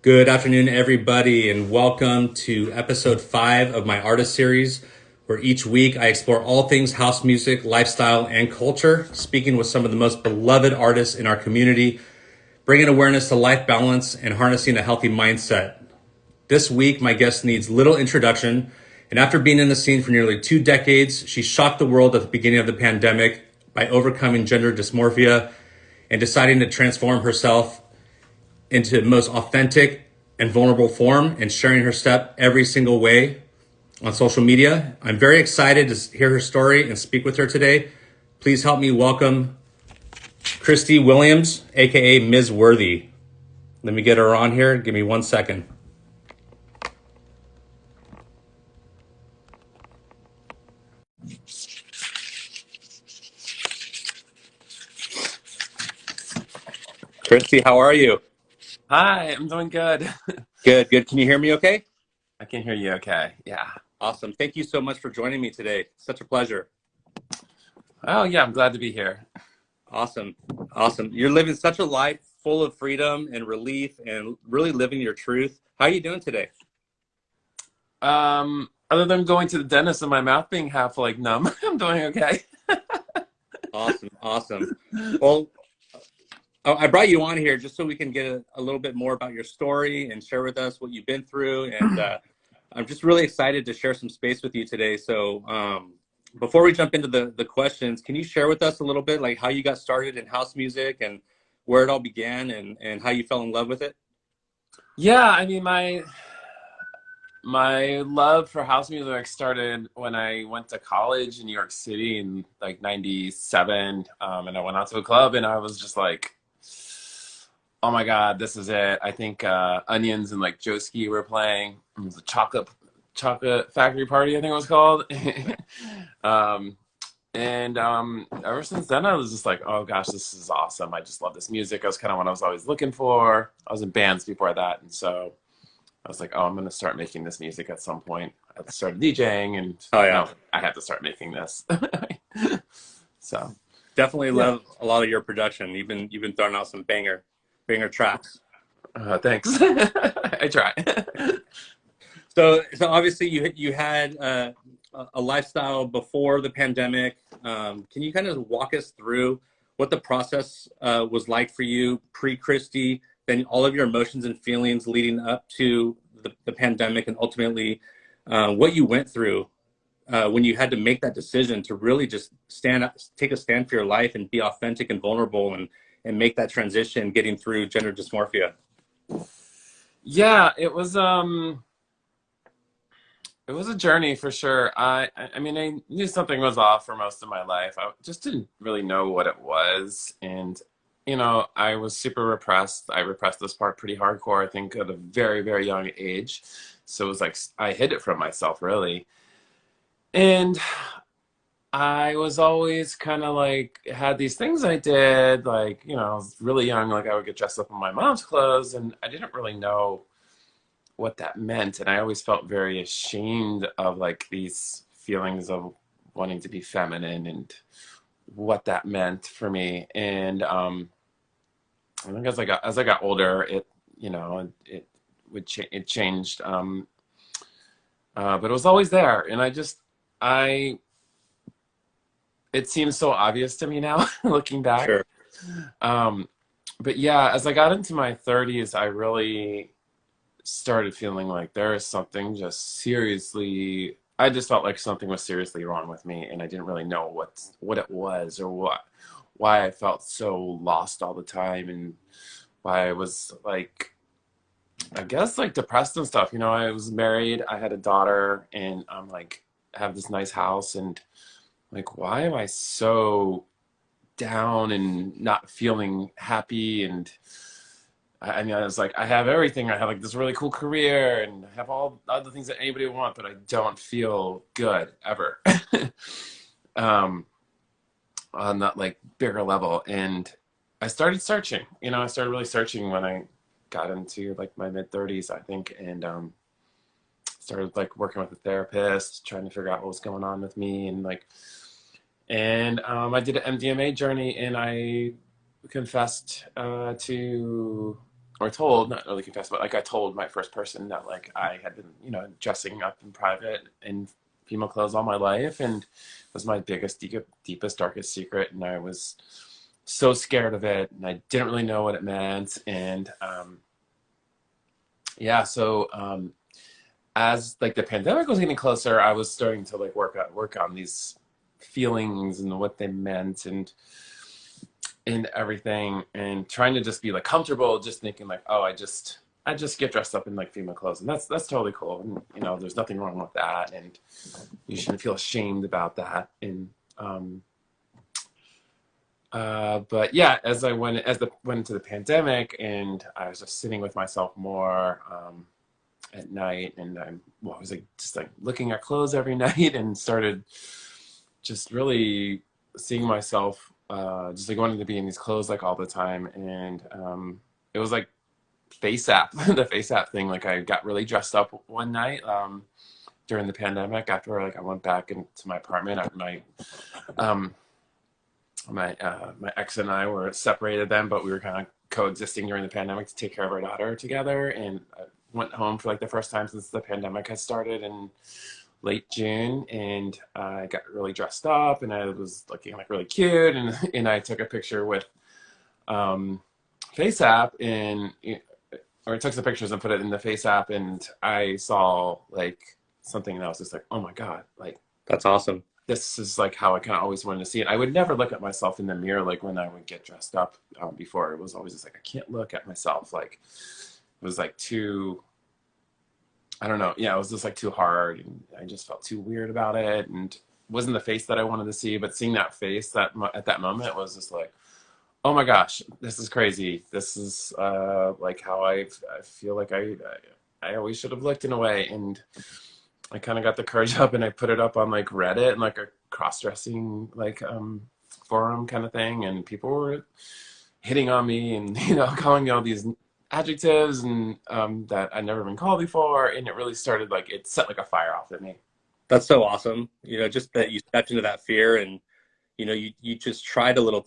Good afternoon, everybody, and welcome to episode 5 of my artist series, where each week I explore all things house music, lifestyle, and culture, speaking with some of the most beloved artists in our community, bringing awareness to life balance and harnessing a healthy mindset. This week, my guest needs little introduction, and after being in the scene for nearly 2 decades, she shocked the world at the beginning of the pandemic by overcoming gender dysmorphia and deciding to transform herself into the most authentic and vulnerable form and sharing her step every single way on social media. I'm very excited to hear her story and speak with her today. Please help me welcome Kristy Williams, aka Ms. Worthy. Let me get her on here. Give me 1 second. Kristy, how are you? Hi, I'm doing good. Good, good. Can you hear me okay? I can hear you okay. Yeah. Awesome. Thank you so much for joining me today. Such a pleasure. Oh, yeah, I'm glad to be here. Awesome. Awesome. You're living such a life full of freedom and relief and really living your truth. How are you doing today? Other than going to the dentist and my mouth being half like numb, I'm doing okay. Awesome. Awesome. Well, I brought you on here just so we can get a little bit more about your story and share with us what you've been through. And I'm just really excited to share some space with you today. So before we jump into the questions, can you share with us a little bit like how you got started in house music and where it all began and how you fell in love with it? Yeah, I mean my love for house music started when I went to college in New York City in like 97. And I went out to a club and I was just like, oh my God, this is it. I think Onions and like Joeski were playing. It was a chocolate factory party, I think it was called. um, and ever since then, I was just like, oh gosh, this is awesome. I just love this music. I was kind of what I was always looking for. I was in bands before that, and so I was like, oh, I'm gonna start making this music at some point. I started DJing, and Oh yeah, no, I had to start making this. So definitely yeah, love a lot of your production. You've been throwing out some banger tracks. thanks. I try. So obviously you had a lifestyle before the pandemic. Can you kind of walk us through what the process was like for you pre-Kristy, then all of your emotions and feelings leading up to the pandemic, and ultimately what you went through when you had to make that decision to really just stand up, take a stand for your life, and be authentic and vulnerable, and make that transition, getting through gender dysmorphia. Yeah, it was a journey for sure. I mean, I knew something was off for most of my life. I just didn't really know what it was. And, I was super repressed. I repressed this part pretty hardcore, I think, at a very, very young age. So it was like I hid it from myself, really. And I was always kind of like, had these things I did, like, I was really young, like I would get dressed up in my mom's clothes, and I didn't really know what that meant, and I always felt very ashamed of like these feelings of wanting to be feminine and what that meant for me. And I think as I got older, it changed, but it was always there, and I it seems so obvious to me now looking back. Sure. um but yeah, as I got into my 30s, I really started feeling like there is something just seriously, I just felt like something was seriously wrong with me, and I didn't really know what it was, or why I felt so lost all the time, and why I was like, I guess, like depressed and stuff. I was married, I had a daughter, and I'm like, have this nice house, and like, why am I so down and not feeling happy? And I mean, I was like, I have everything. I have like this really cool career, and I have all the things that anybody would want, but I don't feel good ever. um, on that like bigger level. And I started searching. I started really searching when I got into like my mid 30s, I think, and started like working with a therapist, trying to figure out what was going on with me, and like, and I did an MDMA journey, and I confessed to or told, not really confessed, but like I told my first person that like I had been, dressing up in private in female clothes all my life, and it was my biggest, deepest, darkest secret, and I was so scared of it, and I didn't really know what it meant, and yeah, so as like the pandemic was getting closer, I was starting to like work on these feelings and what they meant, and everything, and trying to just be like comfortable, just thinking like, oh, I just get dressed up in like female clothes, and that's totally cool, and there's nothing wrong with that, and you shouldn't feel ashamed about that. And but yeah, went into the pandemic, and I was just sitting with myself more at night, and I was like just like looking at clothes every night, and started just really seeing myself just like wanting to be in these clothes like all the time. And it was like face app the face app thing. Like I got really dressed up one night during the pandemic, after like I went back into my apartment. Um my ex and I were separated then, but we were kind of coexisting during the pandemic to take care of our daughter together. And I went home for like the first time since the pandemic had started in late June, and I got really dressed up, and I was looking like really cute, and I took a picture with Face App, or I took some pictures and put it in the Face App, and I saw like something that was just like, oh my God, like That's awesome. this is like how I kind of always wanted to see it. I would never look at myself in the mirror like when I would get dressed up before. It was always just like, I can't look at myself. Like it was like too, I don't know. Yeah, it was just like too hard, and I just felt too weird about it, and it wasn't the face that I wanted to see. But seeing that face at that moment was just like, oh my gosh, this is crazy. This is like how I feel like I always should have looked in a way. And I kind of got the courage up, and I put it up on like Reddit and like a cross-dressing like forum kind of thing, and people were hitting on me, and calling me all these adjectives, and that I'd never been called before, and it really started like, it set like a fire off in me. That's so awesome. Just that you stepped into that fear, and you just tried a little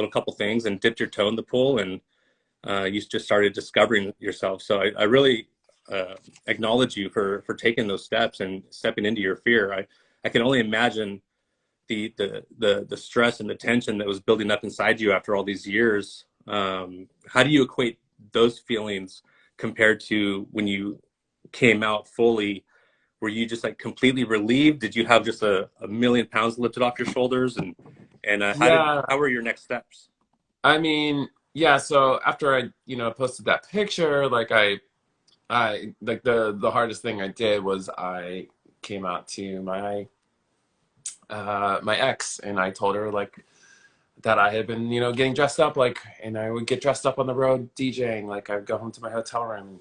couple things, and dipped your toe in the pool, and you just started discovering yourself. So I really acknowledge you for taking those steps and stepping into your fear. I can only imagine the stress and the tension that was building up inside you after all these years. How do you equate those feelings compared to when you came out fully? Were you just like completely relieved? Did you have just a million pounds lifted off your shoulders? And Yeah, how were your next steps? I mean, yeah. So after I, posted that picture, like I like the hardest thing I did was I came out to my ex, and I told her like that I had been, getting dressed up, like, and I would get dressed up on the road DJing. Like I'd go home to my hotel room and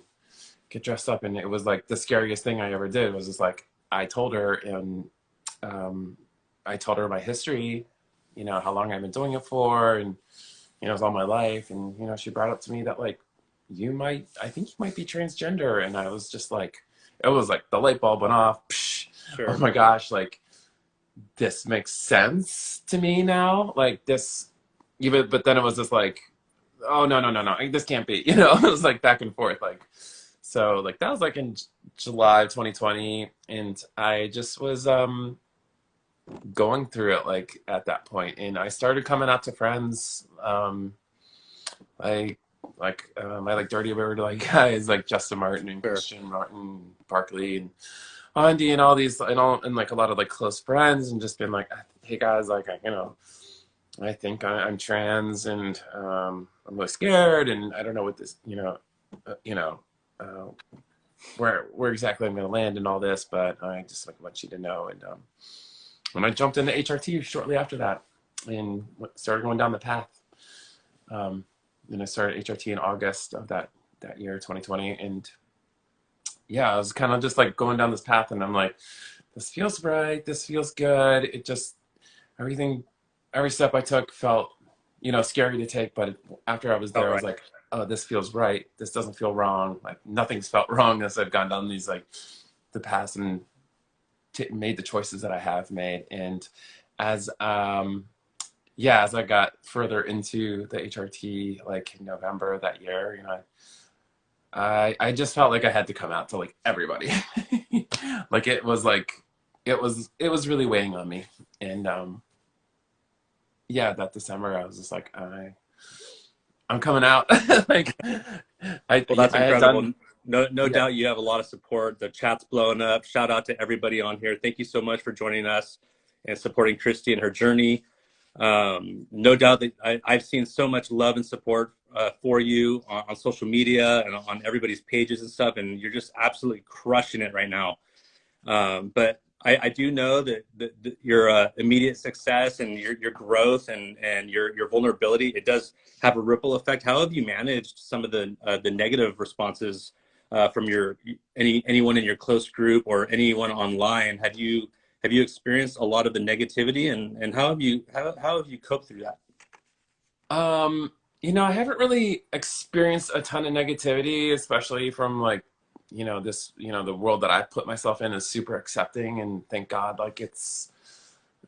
get dressed up, and it was like the scariest thing I ever did. Was just like I told her, and I told her my history, how long I've been doing it for, and it was all my life, and she brought up to me that like I think you might be transgender, and I was just like, it was like the light bulb went off. Psh, oh Sure. my gosh, like this makes sense to me now, like this, even, but then it was just like, oh no no no no, this can't be, it was like back and forth, like, so like that was like in July of 2020, and I just was going through it like at that point, and I started coming out to friends. I I like Dirtybird like guys like Justin Martin and Sure. Christian Martin, Barkley, and Andy, and all these, and like a lot of like close friends, and just been like, hey guys, like I think I'm trans, and I'm really scared, and I don't know what this, uh, where exactly I'm going to land in all this, but I just like want you to know. And when I jumped into HRT shortly after that, and started going down the path, then I started HRT in August of that year, 2020, and yeah, I was kind of just like going down this path, and I'm like, this feels right, this feels good. It just, everything, every step I took felt, scary to take, but after I was All there, I was right. like, oh, this feels right. This doesn't feel wrong. Like nothing's felt wrong as I've gone down these like the past, and made the choices that I have made. And as yeah, as I got further into the HRT, like in November that year, you know, I just felt like I had to come out to like everybody. Like it was really weighing on me. And yeah, that December I was just like I'm coming out. Like Well, that's I had done. incredible. No Yeah. doubt you have a lot of support. The chat's blowing up. Shout out to everybody on here. Thank you so much for joining us and supporting Kristy and her journey. No doubt that I've seen so much love and support for you on social media and on everybody's pages and stuff, and you're just absolutely crushing it right now. But I do know that your immediate success and your growth and your vulnerability, it does have a ripple effect. How have you managed some of the negative responses from anyone in your close group or anyone online? Have you experienced a lot of the negativity, and how have you coped through that? Um, I haven't really experienced a ton of negativity, especially from like, the world that I put myself in is super accepting, and thank God, like it's,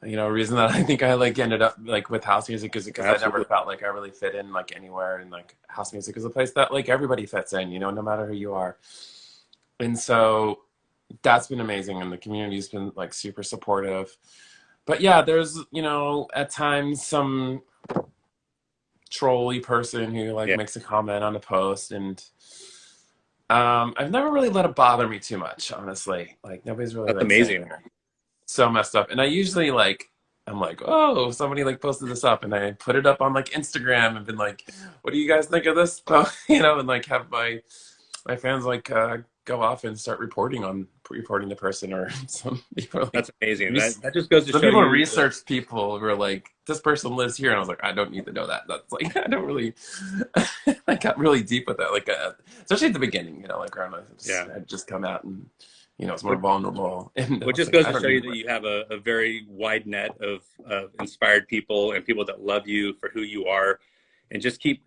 a reason that I think I like ended up like with house music is because I never Absolutely. felt like I really fit in like anywhere, and like house music is a place that like everybody fits in, no matter who you are. And so that's been amazing, and the community's been like super supportive. But yeah, there's, at times some trolly person who like Yeah, makes a comment on a post, and I've never really let it bother me too much, honestly. Like nobody's really that's like saying amazing. they're so messed up, and I usually like I'm like, oh, somebody like posted this up, and I put it up on like Instagram and been like, what do you guys think of this? And like have my fans like go off and start reporting the person, or some people like That's amazing. res- That just goes to some show people you. research people who are like, this person lives here, and I was like, I don't need to know that. That's like I don't really. I got really deep with that, like especially at the beginning, like around Yeah. I just come out, and it's more vulnerable, and I Which was just like, goes I to don't show need you to. that you have a very wide net of inspired people and people that love you for who you are, and just keep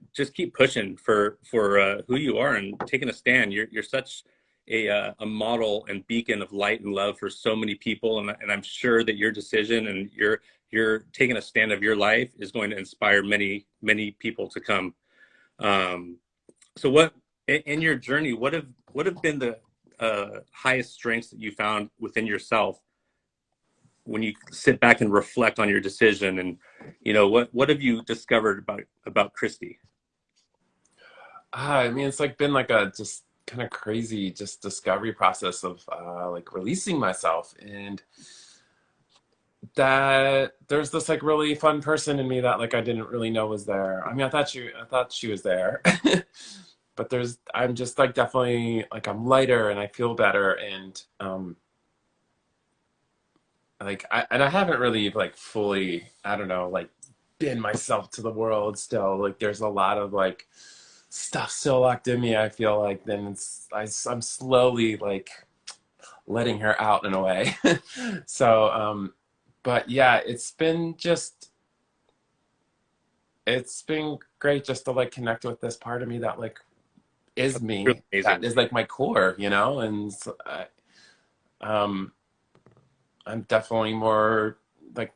pushing for who you are and taking a stand. You're such a model and beacon of light and love for so many people, and I'm sure that your decision and you're taking a stand of your life is going to inspire many people to come. Um, so what in your journey, what have been the highest strengths that you found within yourself when you sit back and reflect on your decision, and what have you discovered about Kristy? I mean, it's like been like a just kind of crazy just discovery process of like releasing myself, and that there's this like really fun person in me that like I didn't really know was there. I mean, I thought she was there. But I'm just like definitely like I'm lighter and I feel better, and like I haven't really like fully, I don't know, like been myself to the world still. Like there's a lot of like stuff still locked in me, I feel like. Then I'm slowly like letting her out in a way. So but yeah, it's been great just to like connect with this part of me that like is That's really me, that amazing. is like my core, and um I'm definitely more like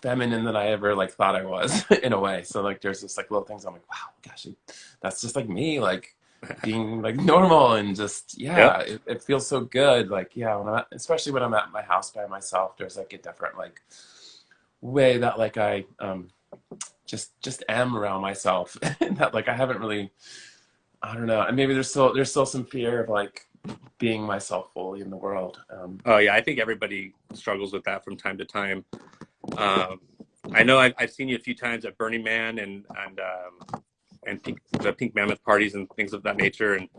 feminine than I ever like thought I was in a way. So like there's just like little things I'm like, wow, gosh, that's just like me, like being like normal, and just Yep. yeah, it feels so good. Like yeah, especially when I'm at my house by myself, there's like a different like way that like I just am around myself, and that like I haven't really, I don't know, and maybe there's still some fear of like being myself fully in the world. Oh yeah, I think everybody struggles with that from time to time. um, I know I've seen you a few times at Burning Man and the Pink Mammoth parties and things of that nature. And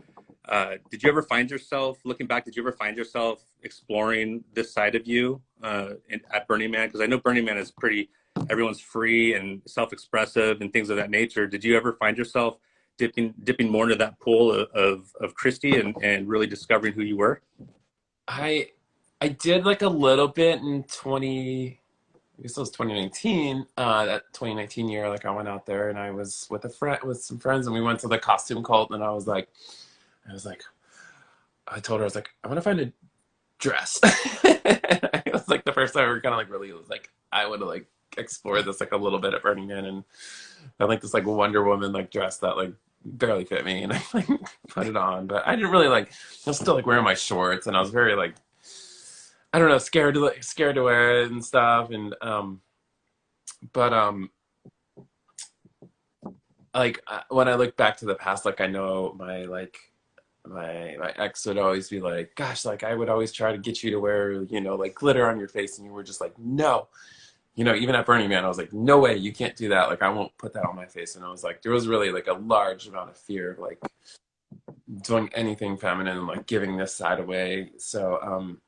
did you ever find yourself, looking back, did you ever find yourself exploring this side of you at Burning Man? Because I know Burning Man is pretty, everyone's free and self-expressive and things of that nature. Did you ever find yourself dipping more into that pool of Kristy and really discovering who you were? I I did like a little bit in 20, I guess it was 2019. That 2019 year, like I went out there and I was with a friend, with some friends, and we went to the costume cult. And I was like, I told her, I was like, I want to find a dress. It was like the first time I ever kind of like really was like, I would have like explored this like a little bit at Burning Man, and I like this like Wonder Woman like dress that like barely fit me, and I like put it on, but I didn't really like. I was still like wearing my shorts, and I was very like, I don't know, scared to wear it and stuff, and but like when I look back to the past, like I know my like my ex would always be like, gosh, like I would always try to get you to wear, you know, like glitter on your face, and you were just like, no. You know, even at Burning Man, I was like, no way, you can't do that. Like, I won't put that on my face. And I was like, there was really like a large amount of fear of like doing anything feminine and like giving this side away. So,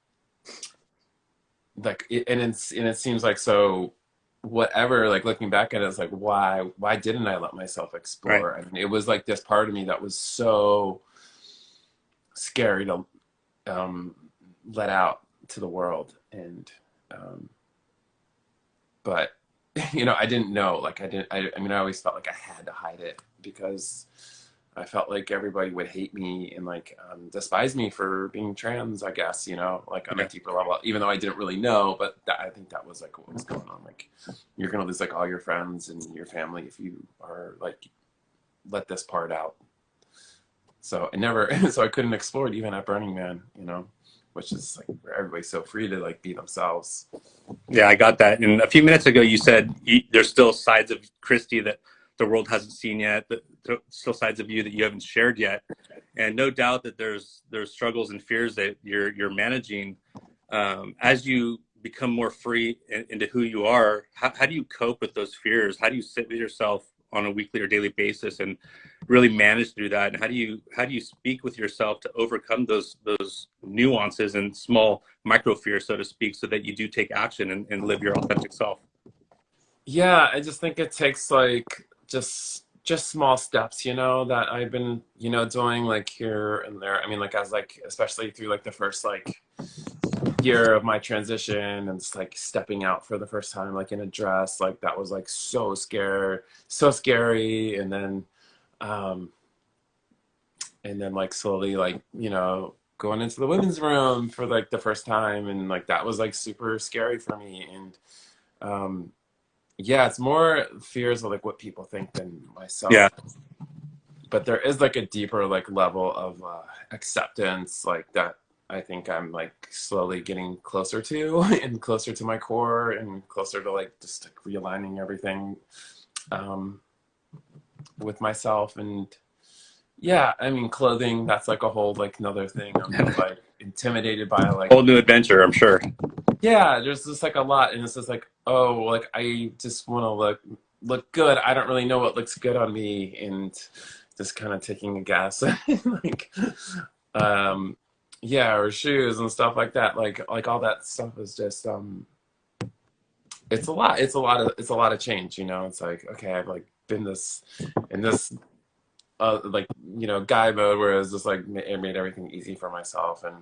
like, and it seems like so whatever, like looking back at it, it's like, why didn't I let myself Right. explore? I mean, it was like this part of me that was so scary to let out to the world. And, but you know, I didn't know, like I mean, I always felt like I had to hide it because I felt like everybody would hate me and like despise me for being trans, I guess, you know, like on a Yeah. deeper level, even though I didn't really know, but I think that was like what was going on. Like you're gonna lose like all your friends and your family if you are like let this part out. So I never so I couldn't explore it even at Burning Man, you know, which is like where everybody's so free to like be themselves. Yeah, I got that. And a few minutes ago, you said there's still sides of Kristy that the world hasn't seen yet. That there's still sides of you that you haven't shared yet. And no doubt that there's struggles and fears that you're managing as you become more free into who you are. How do you cope with those fears? How do you sit with yourself on a weekly or daily basis and really manage through that? And how do you speak with yourself to overcome those nuances and small micro fears, so to speak, so that you do take action and live your authentic self? Yeah, I just think it takes like just small steps, you know, that I've been, you know, doing like here and there. I mean, like as like especially through like the first like year of my transition and just like stepping out for the first time like in a dress, like that was like so scary. Um and then like slowly like, you know, going into the women's room for like the first time, and like that was like super scary for me. And um yeah, it's more fears of like what people think than Yeah, myself. But there is like a deeper like level of acceptance like that I think I'm like slowly getting closer to and closer to my core and closer to like just like realigning everything um, with myself. And yeah, I mean clothing, that's like a whole like another thing. I'm like intimidated by like, whole new adventure, I'm sure. yeah, there's just like a lot, and it's just like, oh, like I just want to look good. I don't really know what looks good on me, and just kind of taking a guess, like, um, yeah, or shoes and stuff like that. Like all that stuff is just it's a lot. It's a lot of change. You know, it's like okay, I've like been this in this like you know guy mode where it's just like it made everything easy for myself, and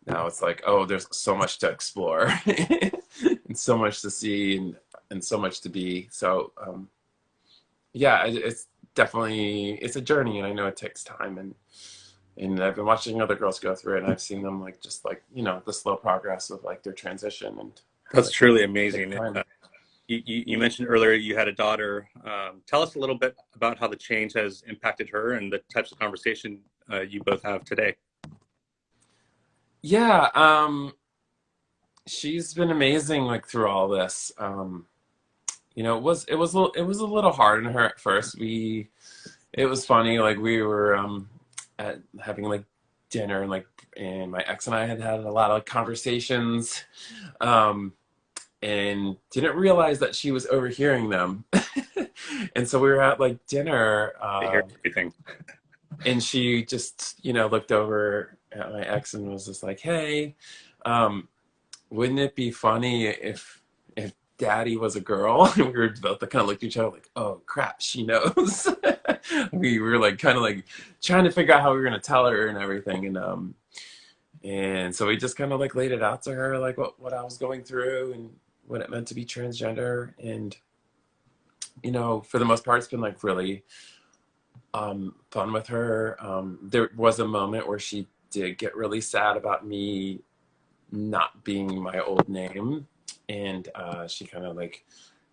now it's like, oh, there's so much to explore and so much to see and so much to be. So yeah, it's definitely it's a journey, and I know it takes time. And I've been watching other girls go through it, and I've seen them like just like you know the slow progress of like their transition and how That's it can truly take amazing. time. You mentioned earlier you had a daughter. Tell us a little bit about how the change has impacted her and the types of conversation you both have today. Yeah, she's been amazing like through all this. You know, it was a little hard on her at first. It was funny, like we were at having like dinner, and like and my ex and I had a lot of conversations, um and didn't realize that she was overhearing them. And so we were at like dinner, To hear everything. and she just you know looked over at my ex and was just like, hey, um wouldn't it be funny if daddy was a girl? And we were both kind of looked at each other like, oh crap, she knows. We were like kind of like trying to figure out how we were going to tell her and everything. And so we just kind of like laid it out to her like what I was going through and what it meant to be transgender. And you know, for the most part it's been like really fun with her. There was a moment where she did get really sad about me not being my old name, and she kind of like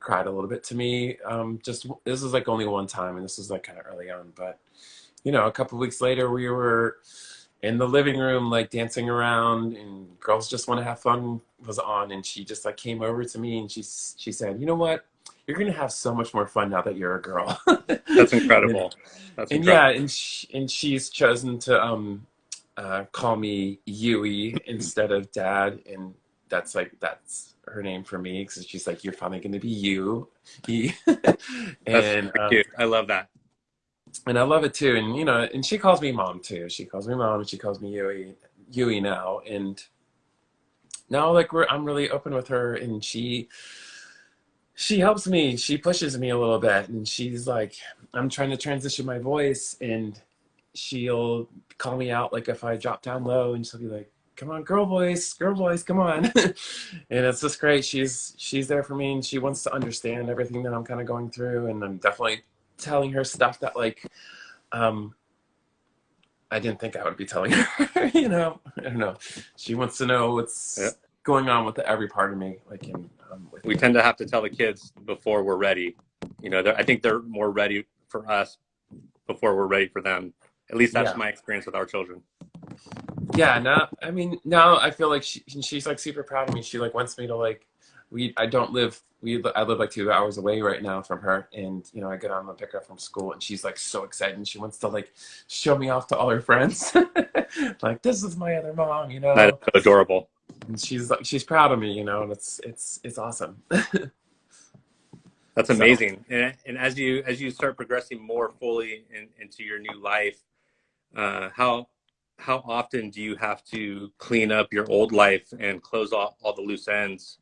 cried a little bit to me. Just this was like only one time, and this was like kind of early on. But you know, a couple of weeks later, we were in the living room, like dancing around, and Girls Just Want to Have Fun was on, and she just like came over to me and she said, "You know what? You're gonna have so much more fun now that you're a girl." That's and, incredible. That's and yeah, incredible. and she's chosen to call me Yui instead of Dad, and that's her name for me because she's like, "You're finally gonna be you," That's and super cute. I love that. I love it too. And you know, and she calls me mom too. She calls me mom, and she calls me Yui now. And now, like I'm really open with her, and she helps me. She pushes me a little bit, and she's like, I'm trying to transition my voice, and she'll call me out like if I drop down low, and she'll be like, "Come on, girl voice, come on." And it's just great. She's there for me, and she wants to understand everything that I'm kind of going through, and I'm definitely telling her stuff that like um I didn't think I would be telling her. You know, I don't know. She wants to know Yeah. what's going on with every part of me, like in We within. tend to have to tell the kids before we're ready. You know, I think they're more ready for us before we're ready for them. At least that's Yeah, my experience with our children. yeah. Now, I mean, now I feel like she's like super proud of me. She like wants me to like I don't live I live like 2 hours away right now from her, and you know I get on to pick her up from school, and she's like so excited, and she wants to like show me off to all her friends. Like, this is my other mom, you That is know. so adorable. And she's like, she's proud of me, you know, and it's awesome. That's So amazing. And as you start progressing more fully into your new life, how often do you have to clean up your old life and close off all the loose ends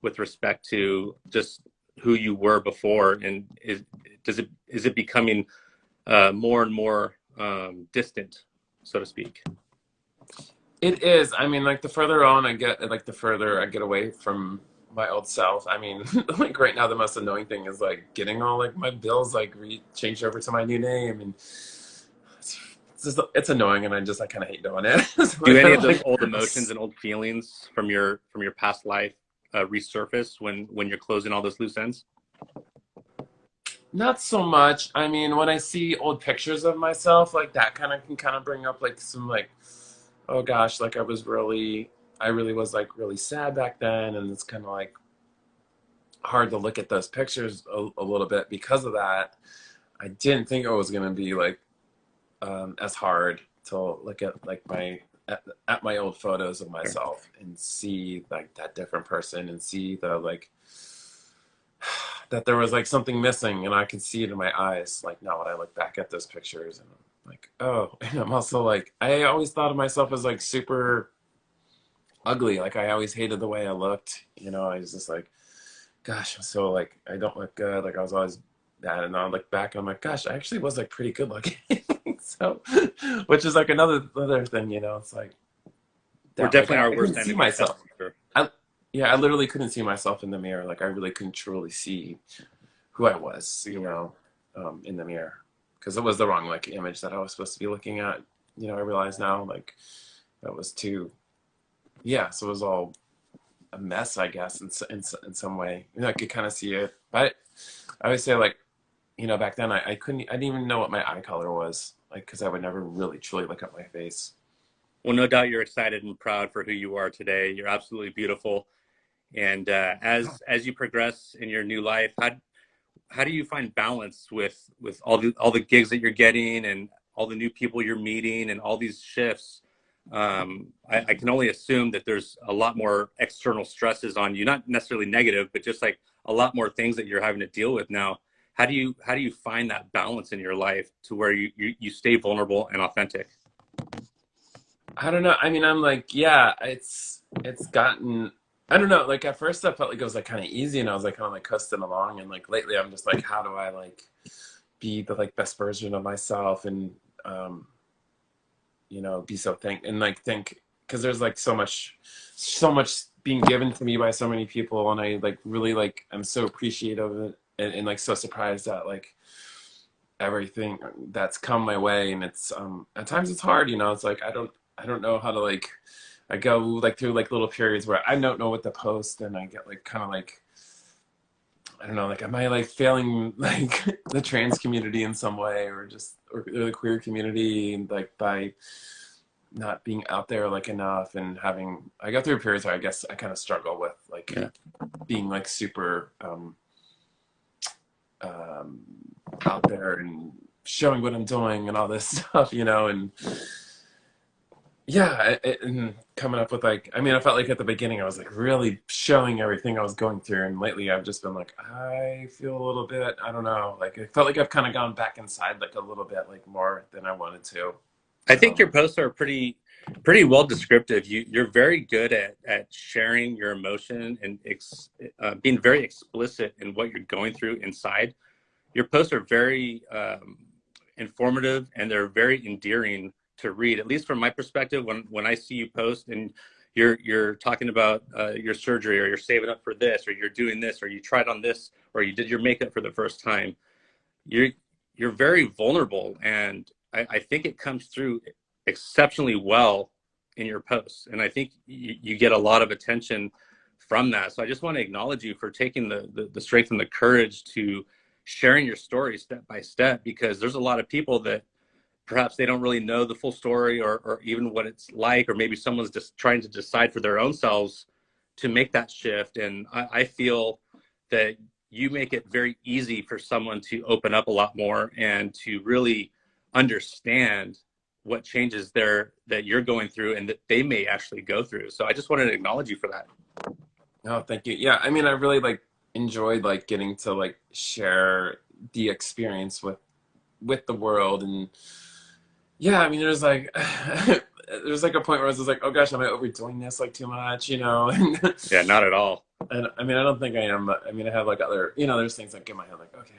with respect to just who you were before? And is it becoming more and more distant, so to speak? it is. I mean, like the further on I get, like the further I get away from my old self. I mean, like right now, the most annoying thing is like getting all like my bills like changed over to my new name, and it's annoying, and I kind of hate doing it. So Do like, any I'm of those like, old emotions and old feelings from your past life resurface when you're closing all those loose ends? not so much. I mean, when I see old pictures of myself, like that kind of can kind of bring up like some like, oh gosh, like I really was like really sad back then, and it's kind of like hard to look at those pictures a little bit because of that. I didn't think it was gonna be like as hard to look at like at my old photos of Sure. myself and see like that different person and see the like that there was like something missing, and I could see it in my eyes like now when I look back at those pictures, and I'm like, oh. And I'm also like, I always thought of myself as like super ugly. Like I always hated the way I looked, you know. I was just like, gosh, I'm so like I don't look good. Like I was always bad, and now I look back and I'm like, gosh, I actually was like pretty good looking. So, which is like another thing, you know. It's like We're that, like definitely our I worst couldn't see enemies. That's myself. for sure. I Yeah, I literally couldn't see myself in the mirror. Like I really couldn't truly see who I was, you know, in the mirror, because it was the wrong like image that I was supposed to be looking at. You know, I realize now like that was too. Yeah, so it was all a mess, I guess, in some way. You know, I could kind of see it, but I always say like, you know, back then I didn't even know what my eye color was, like, because I would never really truly look at my face. Well, no doubt you're excited and proud for who you are today. You're absolutely beautiful. And as you progress in your new life, how do you find balance with all the gigs that you're getting and all the new people you're meeting and all these shifts? I can only assume that there's a lot more external stresses on you, not necessarily negative, but just like a lot more things that you're having to deal with now. How do you find that balance in your life to where you stay vulnerable and authentic? I don't know. I mean, I'm like, yeah, it's gotten. I don't know. Like at first, I felt like it was like kind of easy, and I was like kind of like coasting along. And like lately, I'm just like, how do I like be the like best version of myself, and um, you know, be so think because there's like so much being given to me by so many people, and I like really like I'm so appreciative of it, and like so surprised at like everything that's come my way. And it's at times it's hard, you know. It's like I don't know how to like I go like through like little periods where I don't know what to post, and I get like kind of like I don't know, like, am I like failing like the trans community in some way, or the queer community, like by not being out there like enough and having, I go through periods where I guess I kind of struggle with like Yeah. being like super um, out there and showing what I'm doing and all this stuff, and yeah, and coming up with like, I mean, I felt like at the beginning I was like really showing everything I was going through, and lately I've just been like, I feel a little bit, I don't know, like I felt like I've kind of gone back inside like a little bit, like more than I wanted to. I think your Um, posts are pretty well descriptive. You're very good at sharing your emotion and being very explicit in what you're going through inside. Your posts are very informative, and they're very endearing to read. At least from my perspective, when I see you post and you're talking about your surgery, or you're saving up for this, or you're doing this, or you tried on this, or you did your makeup for the first time, you're you're very vulnerable, and I think it comes through exceptionally well in your posts, and I think you get a lot of attention from that. So I just want to acknowledge you for taking the strength and the courage to sharing your story step by step, because there's a lot of people that perhaps they don't really know the full story, or even what it's like, or maybe someone's just trying to decide for their own selves to make that shift. And I feel that you make it very easy for someone to open up a lot more and to really understand what changes that you're going through and that they may actually go through. So I just wanted to acknowledge you for that. oh, thank you. Yeah, I mean, I really like enjoyed like getting to like share the experience with the world. And yeah, I mean, there's like there's like a point where I was just like, oh gosh, am I overdoing this like too much, Yeah, not at all. And I mean, I don't think I am. I mean, I have like other, there's things like in my head, like, okay,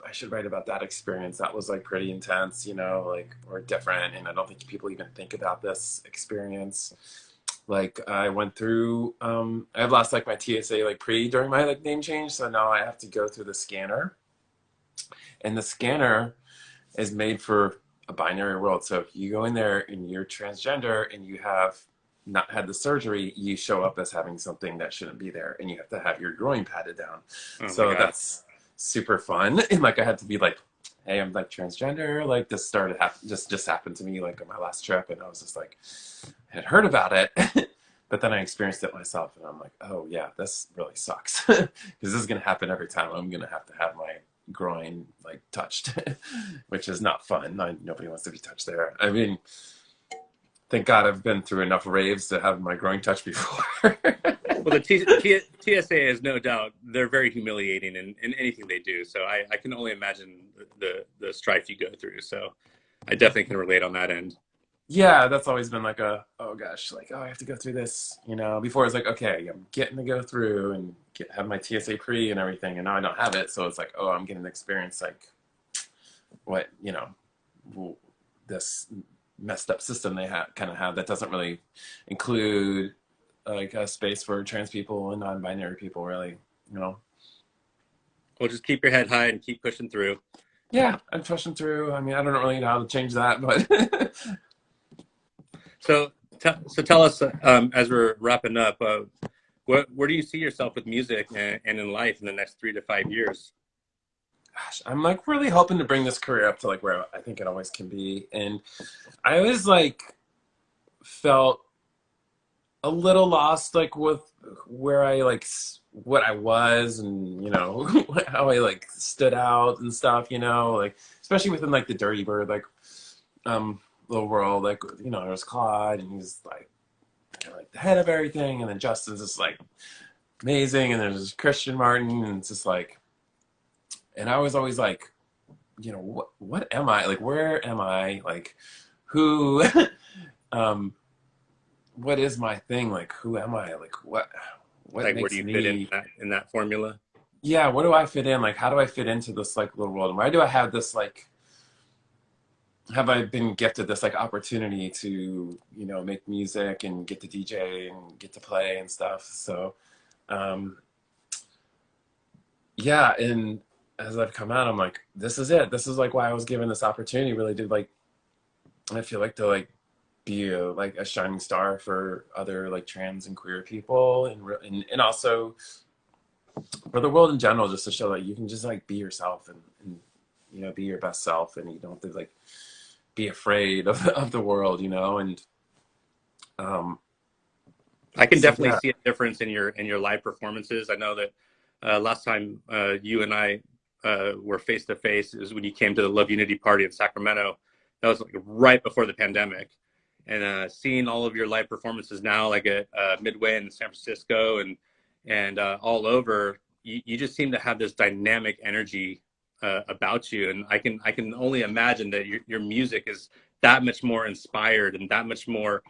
I should write about that experience. That was like pretty intense, like, or different. And I don't think people even think about this experience. Like I went through, I've lost like my TSA like during my like name change. So now I have to go through the scanner, and the scanner is made for a binary world. So if you go in there and you're transgender and you have not had the surgery, you show up as having something that shouldn't be there, and you have to have your groin padded down. Oh my So God. that's super fun. And like I had to be like, hey, I'm like transgender. Like this just happened to me like on my last trip, and I was just like, I had heard about it. But then I experienced it myself, and I'm like, oh yeah, this really sucks. Because this is gonna happen every time I'm gonna have to have my groin like touched, which is not fun. Nobody wants to be touched there. I mean, thank God I've been through enough raves to have my groin touched before. Well, the TSA is no doubt, they're very humiliating in anything they do. So I can only imagine the strife you go through. So I definitely can relate on that end. Yeah, that's always been like oh gosh, like, oh, I have to go through this. Before it's like, okay, I'm getting to go through and have my TSA pre and everything, and now I don't have it. So it's like, oh, I'm getting to experience like what, this messed up system they kind of have that doesn't really include like a space for trans people and non-binary people, really. Well, just keep your head high and keep pushing through. Yeah, I'm pushing through. I mean, I don't really know how to change that, but So, so tell us, as we're wrapping up, where do you see yourself with music and in life in the next 3 to 5 years? gosh, I'm like really hoping to bring this career up to like where I think it always can be. And I always like felt a little lost like with where I like what I was, and how I like stood out and stuff, like especially within like the Dirtybird like little world, like there was Claude, and he's like like the head of everything, and then Justin's just like amazing, and there's Christian Martin, and it's just like, and I was always like, what am I, like, where am I, like, who um what is my thing, like, who am I, like, what Like, where do makes you fit me, in that formula? yeah, where do I fit in, like, how do I fit into this like little world, and why do I have this like, have I been gifted this like opportunity to make music and get to DJ and get to play and stuff. So um yeah, and as I've come out, I'm like, this is it, this is like why I was given this opportunity, really did, like, I feel like, to like be like a shining star for other like trans and queer people, and also for the world in general, just to show that you can just like be yourself and you know, be your best self, and you don't have to like be afraid of the world, you know. And um I can so definitely yeah. see a difference in your live performances. I know that last time you and I were face to face is when you came to the Love Unity party in Sacramento. That was like right before the pandemic, and seeing all of your live performances now, like at Midway in San Francisco and all over, you just seem to have this dynamic energy about you, and I can only imagine that your music is that much more inspired and that much more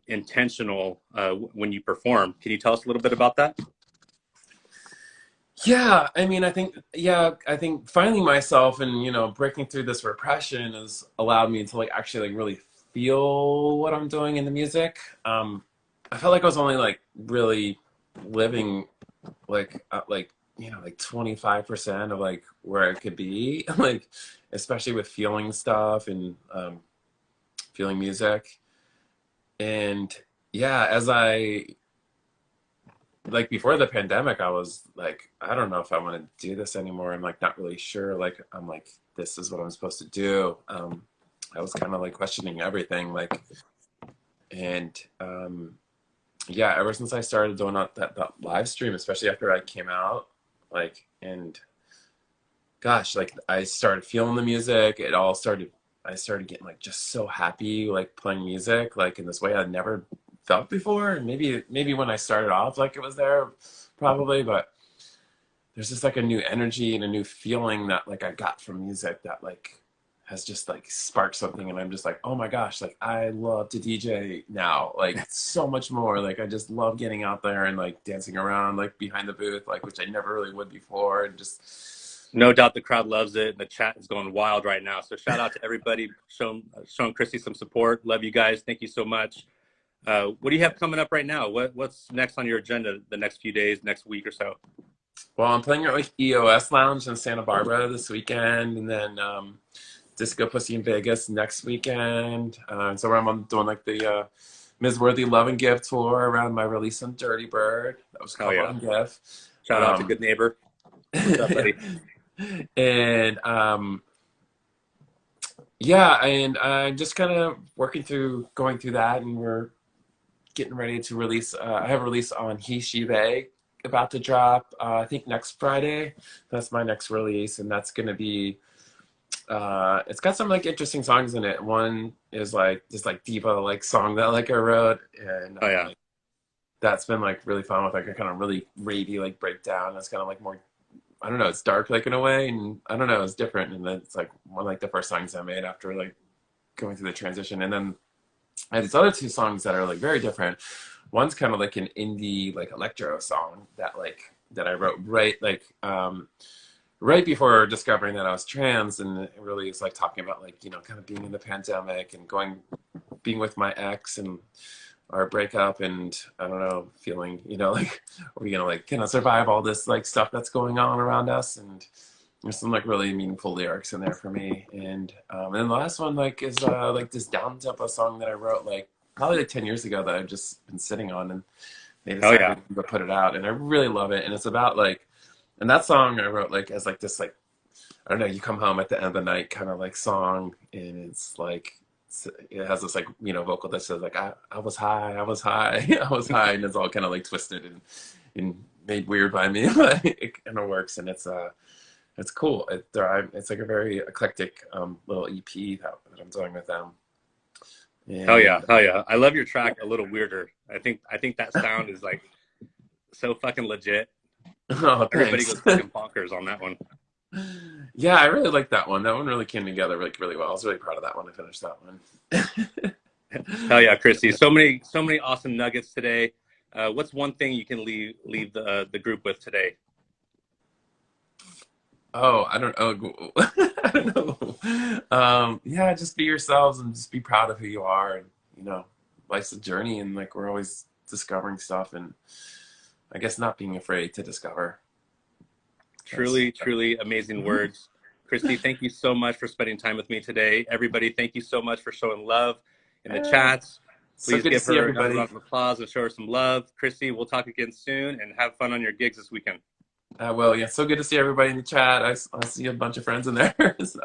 intentional when you perform. Can you tell us a little bit about that? Yeah, I mean, I think finding myself and, you know, breaking through this repression has allowed me to like actually like really feel what I'm doing in the music. I felt like I was only like really living like you know, like 25% of like where I could be, like especially with feeling stuff and feeling music. And yeah, as I like before the pandemic, I was like, I don't know if I want to do this anymore. I'm like not really sure. Like I'm like, this is what I'm supposed to do. I was kind of like questioning everything. Like, and yeah, ever since I started doing that live stream, especially after I came out, like, and gosh, like I started feeling the music. It all started. I started getting like just so happy, like playing music, like in this way I'd never felt before. And maybe when I started off, like it was there, probably, but there's just like a new energy and a new feeling that like I got from music that like has just like sparked something, and I'm just like, oh my gosh, like I love to DJ now, like so much more. Like I just love getting out there and like dancing around like behind the booth, like which I never really would before, and just No doubt the crowd loves it, and the chat is going wild right now. So shout out to everybody showing Kristy some support. Love you guys. Thank you so much. What do you have coming up right now? What's next on your agenda the next few days, next week or so? well, I'm playing at like EOS Lounge in Santa Barbara this weekend, and then Disco Pussy in Vegas next weekend. So I'm doing like the Ms. Worthy Love and Gift tour around my release on Dirtybird. That was a Oh couple yeah! on GIF. Shout out to Good Neighbor. What's up, buddy? And yeah, and I'm just kind of going through that, and we're getting ready to release. I have a release on He She They about to drop. I think next Friday. That's my next release, and that's gonna be. It's got some like interesting songs in it. One is like this like diva like song that like I wrote, and Oh yeah! like, that's been like really fun with like a kind of really ravey like breakdown. It's kind of like more, I don't know, it's dark like in a way, and I don't know, it's different. And then it's like one of like the first songs I made after like going through the transition. And then I have these other two songs that are like very different. One's kind of like an indie like electro song that I wrote right before discovering that I was trans, and it really is like talking about like, you know, kind of being in the pandemic and being with my ex and our breakup, and I don't know, feeling, you know, like, are we gonna like kind of survive all this like stuff that's going on around us? And there's some like really meaningful lyrics in there for me. And then the last one like is like this down tempo song that I wrote like probably like 10 years ago that I've just been sitting on, and they Oh yeah! decided to put it out, and I really love it. And it's about like, and that song I wrote like as like this like, I don't know, you come home at the end of the night kind of like song, and it's like it has this like, you know, vocal that says like I was high, I was high, I was high, and it's all kind of like twisted and made weird by me, but it kind of works, and it's cool. It's like a very eclectic little EP that I'm doing with them. Hell yeah! And Hell yeah! I love your track. A little weirder. I think that sound is like so fucking legit. oh, Everybody thanks. goes fucking bonkers on that one. Yeah, I really like that one. That one really came together like really well. I was really proud of that one. I finished that one. Hell yeah, Kristy. So many awesome nuggets today. What's one thing you can leave the group with today? Oh, I don't know. I don't know. Yeah, just be yourselves and just be proud of who you are. And, you know, life's a journey, and like we're always discovering stuff, and I guess not being afraid to discover. That's, Truly, truly amazing Mhm. words. Kristy, thank you so much for spending time with me today. Everybody, thank you so much for showing love in the chats. So Please good to give see her another everybody. round of applause and show her some love. Kristy, we'll talk again soon, and have fun on your gigs this weekend. Well, yeah, so good to see everybody in the chat. I see a bunch of friends in there, so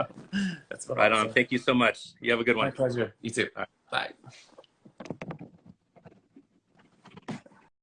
that's Right fun. on. So Thank you so much. You have a good my one. pleasure. You too. All right. Bye.